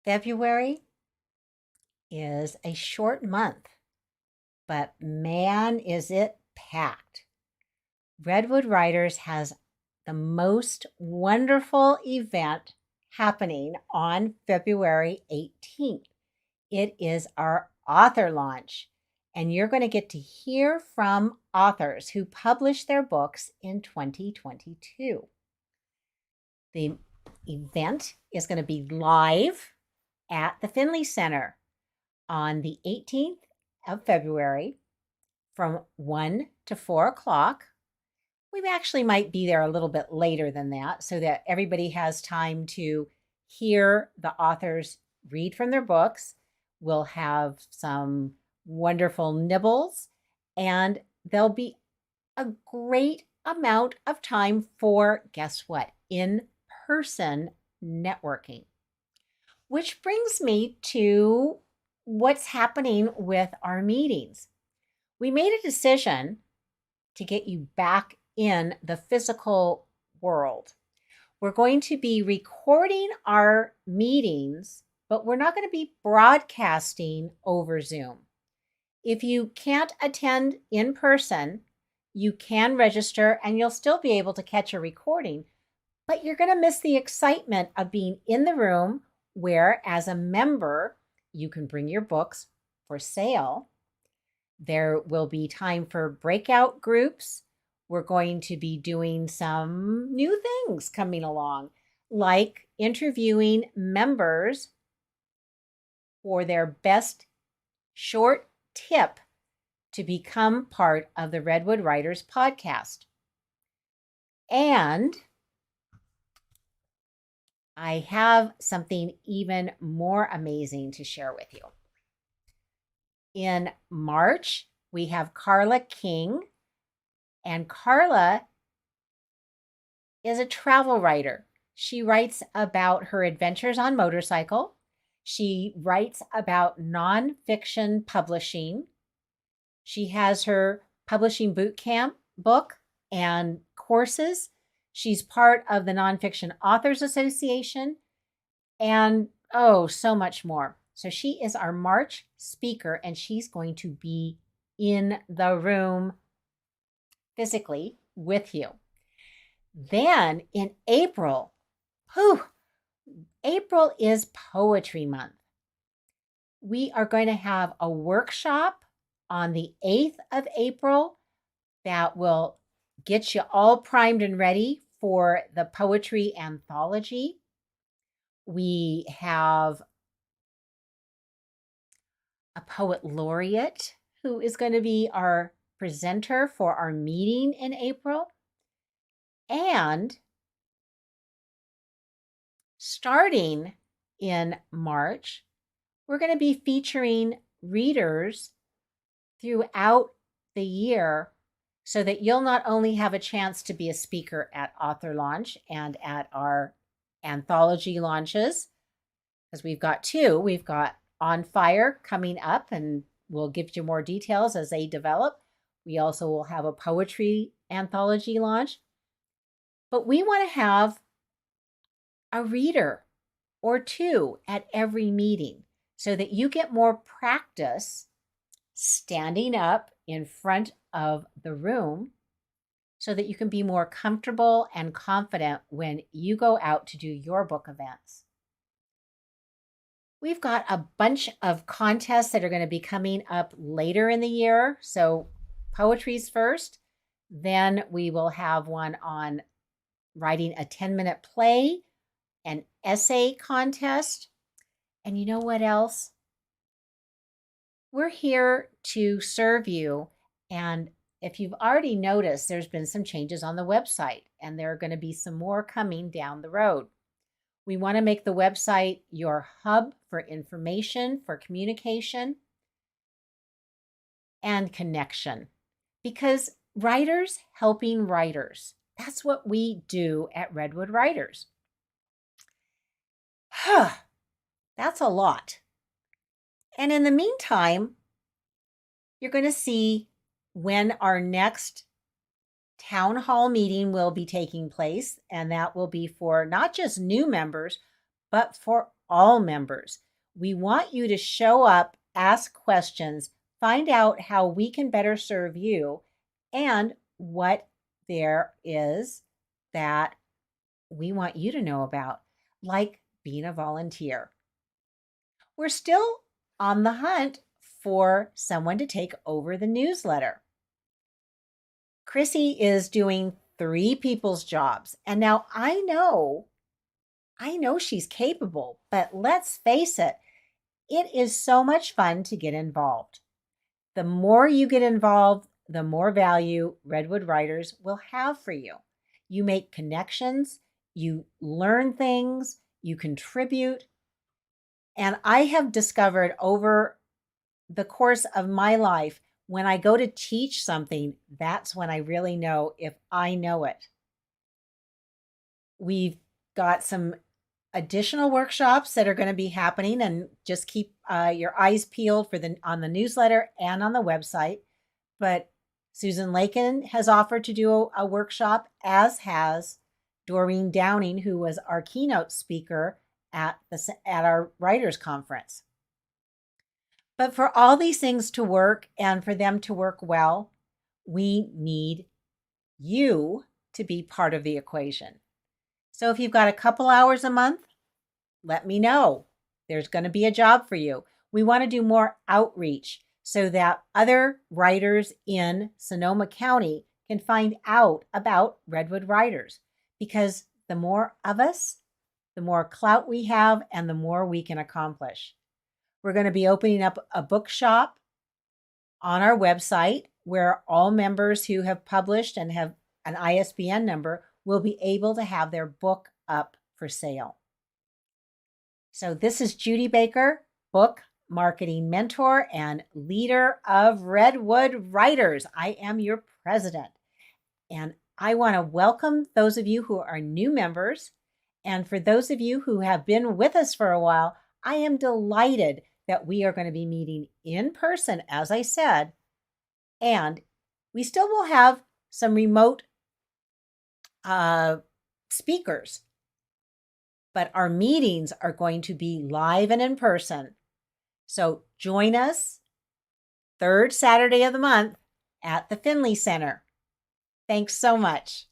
February is a short month, but man, is it packed. Redwood Writers has the most wonderful event happening on February 18th. It is our author launch, and you're going to get to hear from authors who published their books in 2022. The event is going to be live at the Finley Center on the 18th of February from 1 to 4 o'clock. We actually might be there a little bit later than that so that everybody has time to hear the authors read from their books. We'll have some wonderful nibbles, and there'll be a great amount of time for, guess what, in-person networking. Which brings me to what's happening with our meetings. We made a decision to get you back in the physical world. We're going to be recording our meetings, but we're not going to be broadcasting over Zoom. If you can't attend in person, you can register and you'll still be able to catch a recording, but you're going to miss the excitement of being in the room where, as a member, you can bring your books for sale. There will be time for breakout groups. We're going to be doing some new things coming along, like interviewing members for their best short tip to become part of the Redwood Writers podcast. And I have something even more amazing to share with you. In March, we have Carla King, and Carla is a travel writer. She writes about her adventures on motorcycle. She writes about nonfiction publishing. She has her publishing boot camp book and courses. She's part of the Nonfiction Authors Association, and so much more. So she is our March speaker, and she's going to be in the room physically with you. Then in April, April is Poetry Month. We are going to have a workshop on the 8th of April that will get you all primed and ready for the poetry anthology. We have a poet laureate who is going to be our presenter for our meeting in April. And starting in March, we're going to be featuring readers throughout the year so that you'll not only have a chance to be a speaker at author launch and at our anthology launches, because we've got two. We've got On Fire coming up, and we'll give you more details as they develop. We also will have a poetry anthology launch. But we want to have a reader or two at every meeting so that you get more practice standing up in front of the room so that you can be more comfortable and confident when you go out to do your book events. We've got a bunch of contests that are going to be coming up later in the year. So poetry's first. Then we will have one on writing a 10-minute play, an essay contest. And you know what else? We're here to serve you. And if you've already noticed, there's been some changes on the website, and there are going to be some more coming down the road. We want to make the website your hub for information, for communication, and connection. Because writers helping writers, that's what we do at Redwood Writers. That's a lot. And in the meantime, you're going to see when our next town hall meeting will be taking place, and that will be for not just new members, but for all members. We want you to show up, ask questions, find out how we can better serve you, and what there is that we want you to know about, like being a volunteer. We're still on the hunt for someone to take over the newsletter. Chrissy is doing 3 people's jobs. And now I know she's capable, but let's face it, it is so much fun to get involved. The more you get involved, the more value Redwood Writers will have for you. You make connections, you learn things, you contribute. And I have discovered over the course of my life, when I go to teach something, that's when I really know if I know it. We've got some additional workshops that are going to be happening, and just keep your eyes peeled for on the newsletter and on the website. But Susan Lakin has offered to do a workshop, as has Doreen Downing, who was our keynote speaker at our writers conference. But for all these things to work and for them to work well, we need you to be part of the equation. So if you've got a couple hours a month, let me know. There's going to be a job for you. We want to do more outreach so that other writers in Sonoma County can find out about Redwood Writers, because the more of us, the more clout we have and the more we can accomplish. We're going to be opening up a bookshop on our website where all members who have published and have an ISBN number will be able to have their book up for sale. So this is Judy Baker, book marketing mentor and leader of Redwood Writers. I am your president, and I want to welcome those of you who are new members. And for those of you who have been with us for a while, I am delighted that we are going to be meeting in person, as I said, and we still will have some remote speakers, but our meetings are going to be live and in person. So join us third Saturday of the month at the Finley Center. Thanks so much.